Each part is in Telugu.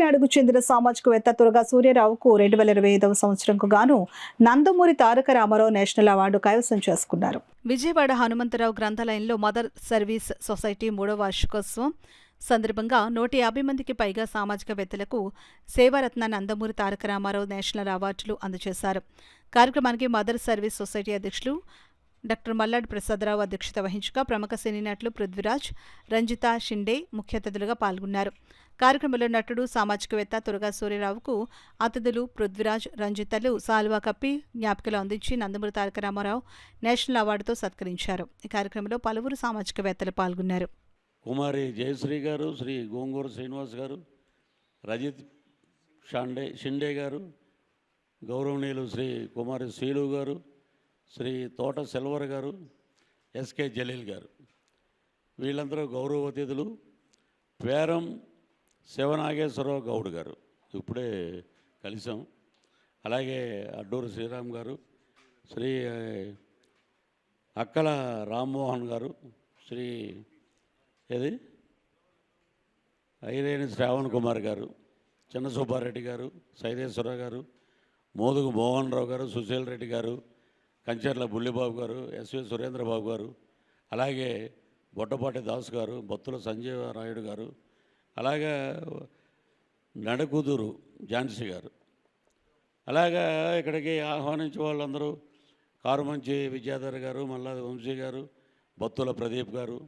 కాకినాడకు చెందిన సామాజికవేత్త తురగా సూర్యరావుకు 2025వ సంవత్సరంకు గాను నందమూరి తారక రామారావు నేషనల్ అవార్డు కైవసం చేసుకున్నారు. విజయవాడ హనుమంతరావు గ్రంథాలయంలో మదర్ సర్వీస్ సొసైటీ 3వ వార్షికోత్సవం సందర్భంగా 150 మందికి పైగా సామాజికవేత్తలకు సేవారత్న నందమూరి తారక రామారావు నేషనల్ అవార్డులు అందజేశారు. కార్యక్రమానికి మదర్ సర్వీస్ సొసైటీ అధ్యక్షులు డాక్టర్ మల్లాడి ప్రసాదరావు అధ్యక్షత వహించగా ప్రముఖ సినీ నటులు పృథ్వీరాజ్, రంజిత షిండే ముఖ్య అతిథులుగా పాల్గొన్నారు. కార్యక్రమంలో నటుడు, సామాజికవేత్త తురగా సూర్యరావుకు అతిథులు పృథ్వీరాజ్, రంజితలు సాల్వా కప్పి జ్ఞాపికలు అందించి నందమూరి తారక రామారావు నేషనల్ అవార్డుతో సత్కరించారు. ఈ కార్యక్రమంలో పలువురు సామాజికవేత్తలు పాల్గొన్నారు. కుమారి జయశ్రీ గారు, శ్రీ గోంగూర శ్రీనివాస్ గారు, రజిత్ షిండే గారు, గౌరవనీయులు శ్రీ కుమారి శీలు గారు, శ్రీ తోట సెల్వర్ గారు, ఎస్కే జలీల్ గారు, వీళ్ళందరూ గౌరవ అతిథులు. పేరం శివనాగేశ్వరరావు గౌడ్ గారు ఇప్పుడే కలిసాం. అలాగే అడ్డూరు శ్రీరామ్ గారు, శ్రీ అక్కల రామ్మోహన్ గారు, శ్రీ ఐరేని శ్రావణ్ కుమార్ గారు, చిన్న సుబ్బారెడ్డి గారు, సైదేశ్వరరావు గారు, మోదుగు మోహన్ రావు గారు, సుశీల్ రెడ్డి గారు, కంచర్ల బుల్లిబాబు గారు, ఎస్వి సురేంద్రబాబు గారు, అలాగే బొట్టపాటి దాస్ గారు, బొత్తుల సంజీవ రాయుడు గారు, అలాగే నడకుదురు ఝాన్సీ గారు, అలాగా ఇక్కడికి ఆహ్వానించే వాళ్ళందరూ కారుమంచి విద్యాధర్ గారు, మల్లాది వంశీ గారు, బొత్తుల ప్రదీప్ గారు,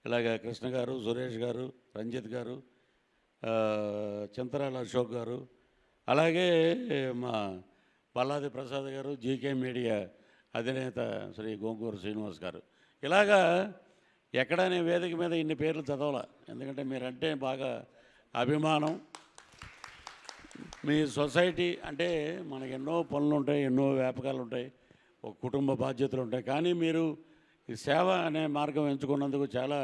ఇలాగ కృష్ణ గారు, సురేష్ గారు, రంజిత్ గారు, చింతరాల అశోక్ గారు, అలాగే మా పల్లాది ప్రసాద్ గారు, జీకే మీడియా అధినేత శ్రీ గోంగూర శ్రీనివాస్ గారు. ఇలాగా ఎక్కడనే వేదిక మీద ఇన్ని పేర్లు చదవాల, ఎందుకంటే మీరంటే బాగా అభిమానం. మీ సొసైటీ అంటే మనకు ఎన్నో పనులు ఉంటాయి, ఎన్నో వ్యాపకాలు ఉంటాయి, ఒక కుటుంబ బాధ్యతలు ఉంటాయి. కానీ మీరు ఈ సేవ అనే మార్గం ఎంచుకున్నందుకు చాలా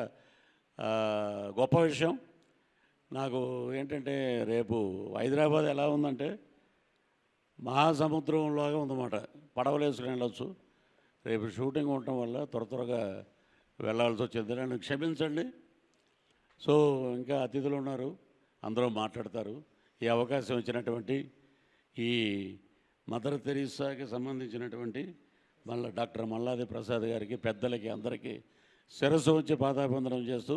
గొప్ప విషయం. నాకు ఏంటంటే రేపు హైదరాబాద్ ఎలా ఉందంటే మహాసముద్రంలాగా ఉందన్నమాట. పడవలు వేసుకుని వెళ్ళొచ్చు. రేపు షూటింగ్ ఉండటం వల్ల త్వరగా వెళ్ళాల్సి వచ్చింది. నన్ను క్షమించండి. సో ఇంకా అతిథులు ఉన్నారు, అందరూ మాట్లాడతారు. ఈ అవకాశం ఇచ్చినటువంటి ఈ మదర్ తెరీసాకి సంబంధించినటువంటి డాక్టర్ మల్లాది ప్రసాద్ గారికి, పెద్దలకి అందరికీ శిరస్సు వచ్చి పాదాభివందనం చేస్తూ